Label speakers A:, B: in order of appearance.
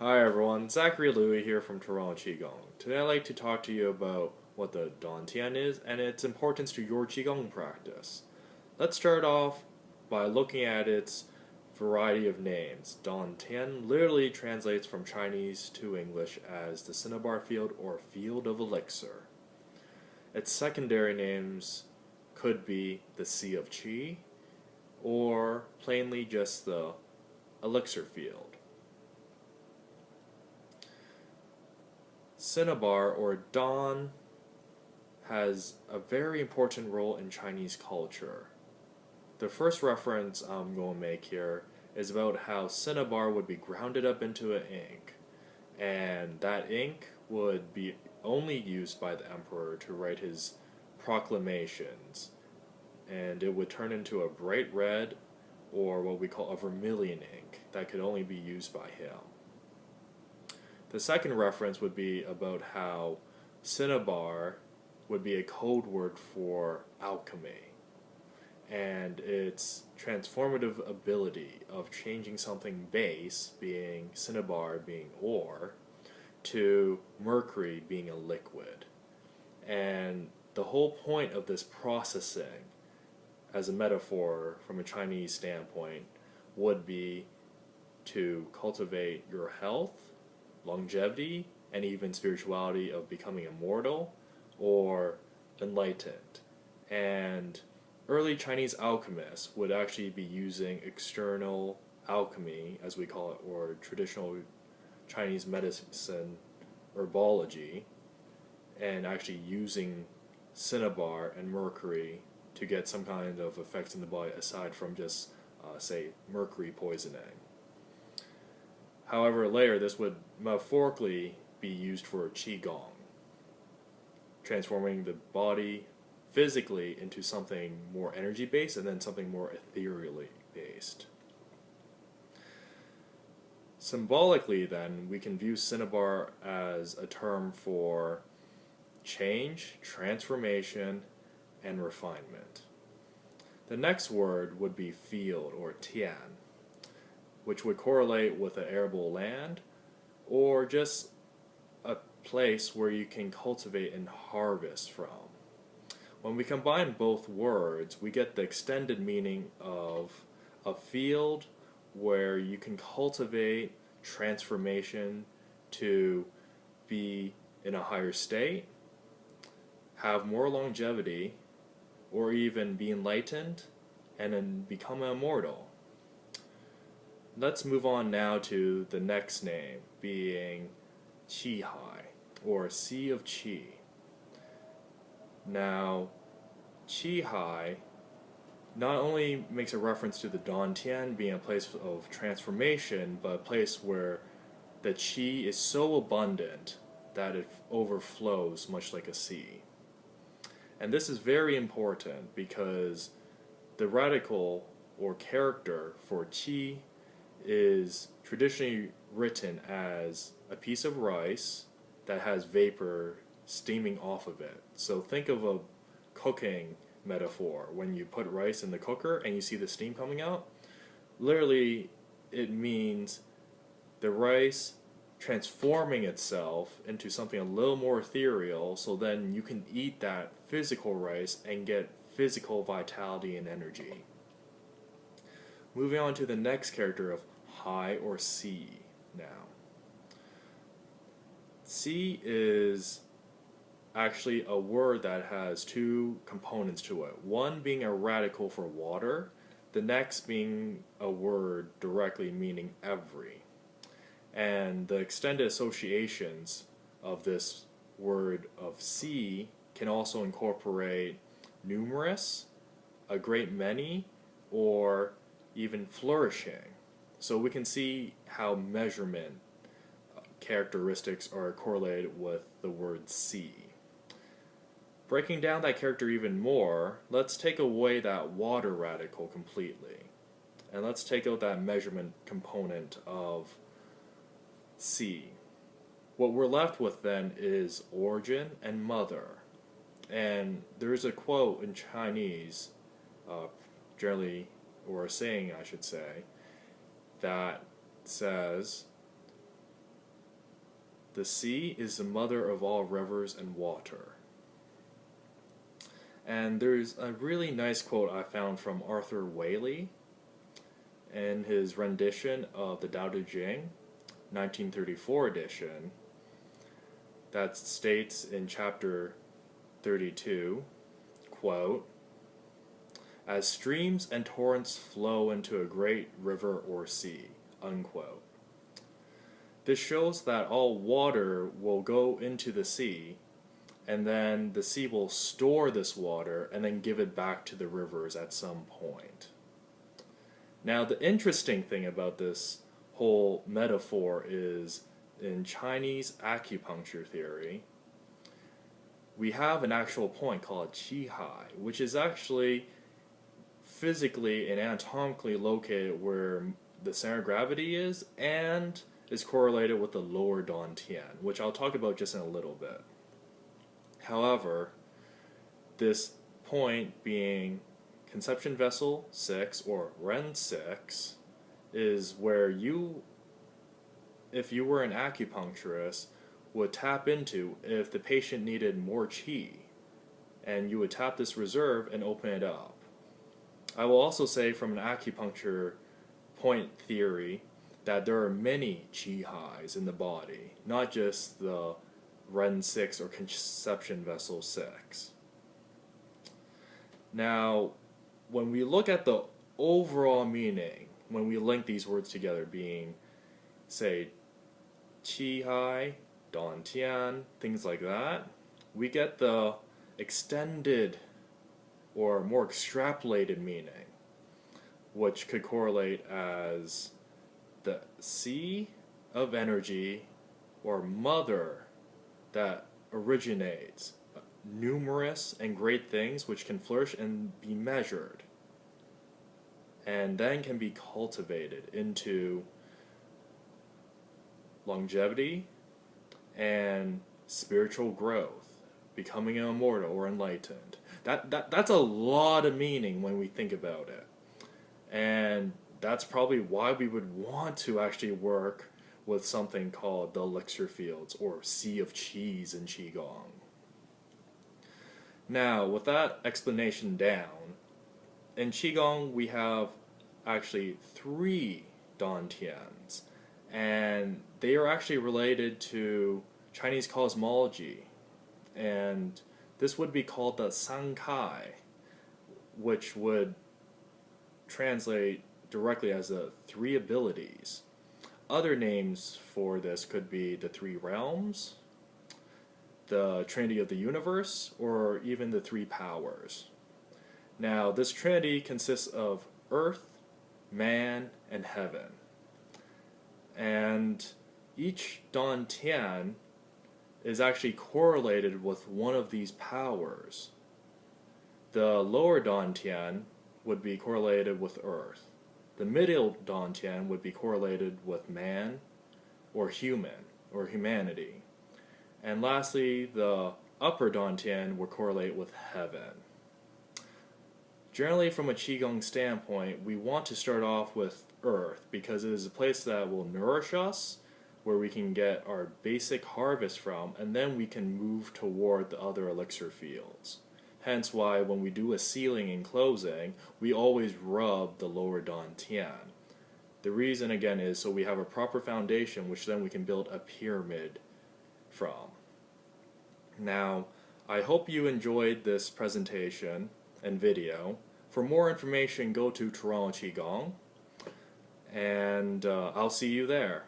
A: Hi everyone, Zachary Lui here from Toronto Qigong. Today I'd like to talk to you about what the Dantian is and its importance to your Qigong practice. Let's start off by looking at its variety of names. Dantian literally translates from Chinese to English as the cinnabar field or field of elixir. Its secondary names could be the Sea of Qi or plainly just the elixir field. Cinnabar or Dan has a very important role in Chinese culture. The first reference I'm going to make here is about how cinnabar would be grounded up into an ink, and that ink would be only used by the emperor to write his proclamations, and it would turn into a bright red or what we call a vermilion ink that could only be used by him. The second reference would be about how cinnabar would be a code word for alchemy and its transformative ability of changing something base, being cinnabar being ore, to mercury being a liquid. And the whole point of this processing, as a metaphor from a Chinese standpoint, would be to cultivate your health, longevity, and even spirituality of becoming immortal or enlightened. And early Chinese alchemists would actually be using external alchemy, as we call it, or traditional Chinese medicine, herbology, and actually using cinnabar and mercury to get some kind of effects in the body aside from just, say, mercury poisoning. However, later this would metaphorically be used for Qigong, transforming the body physically into something more energy based and then something more ethereally based. Symbolically, then, we can view cinnabar as a term for change, transformation, and refinement. The next word would be field or tian, which would correlate with an arable land or just a place where you can cultivate and harvest from. When we combine both words, we get the extended meaning of a field where you can cultivate transformation to be in a higher state, have more longevity, or even be enlightened and then become immortal. Let's move on now to the next name, being Qi Hai, or Sea of Qi. Now, Qi Hai not only makes a reference to the Dantian being a place of transformation, but a place where the Qi is so abundant that it overflows much like a sea. And this is very important because the radical or character for Qi is traditionally written as a piece of rice that has vapor steaming off of it. So think of a cooking metaphor. When you put rice in the cooker and you see the steam coming out, literally it means the rice transforming itself into something a little more ethereal, so then you can eat that physical rice and get physical vitality and energy. Moving on to the next character of Hai or Sea now. Sea is actually a word that has two components to it. One being a radical for water, the next being a word directly meaning every. And the extended associations of this word of sea can also incorporate numerous, a great many, or even flourishing. So we can see how measurement characteristics are correlated with the word sea. Breaking down that character even more, let's take away that water radical completely. And let's take out that measurement component of sea. What we're left with then is origin and mother. And there's a quote in Chinese, generally, or a saying I should say, that says, the sea is the mother of all rivers and water. And there's a really nice quote I found from Arthur Waley in his rendition of the Tao Te Ching, 1934 edition, that states in chapter 32, quote, "As streams and torrents flow into a great river or sea," unquote. This shows that all water will go into the sea, and then the sea will store this water and then give it back to the rivers at some point. Now, the interesting thing about this whole metaphor is in Chinese acupuncture theory, we have an actual point called Qi, which is actually physically and anatomically located where the center of gravity is and is correlated with the lower Dantian, which I'll talk about just in a little bit. However, this point being conception vessel 6 or Ren 6 is where you, if you were an acupuncturist, would tap into if the patient needed more qi, and you would tap this reserve and open it up. I will also say from an acupuncture point theory that there are many qi highs in the body, not just the Ren 6 or conception vessel 6. Now, when we look at the overall meaning, when we link these words together being, say, qi hai, dantian, things like that, we get the extended or more extrapolated meaning, which could correlate as the sea of energy or mother that originates numerous and great things which can flourish and be measured and then can be cultivated into longevity and spiritual growth, becoming an immortal or enlightened. That's a lot of meaning when we think about it. And that's probably why we would want to actually work with something called the elixir fields or sea of qis in Qigong. Now, with that explanation down, in Qigong we have actually 3 Dantians, and they are actually related to Chinese cosmology, and this would be called the Sankai, which would translate directly as the 3 abilities. Other names for this could be the 3 realms, the Trinity of the universe, or even the 3 powers. Now, this Trinity consists of Earth, man, and heaven. And each Dantian is actually correlated with one of these powers. The lower Dantian would be correlated with Earth. The middle Dantian would be correlated with man or human or humanity. And lastly, the upper Dantian would correlate with heaven. Generally, from a Qigong standpoint, we want to start off with Earth because it is a place that will nourish us, where we can get our basic harvest from, and then we can move toward the other elixir fields. Hence why when we do a sealing and closing, we always rub the lower Dantian. The reason again is so we have a proper foundation which then we can build a pyramid from. Now, I hope you enjoyed this presentation and video. For more information, go to Toronto Qigong, and I'll see you there.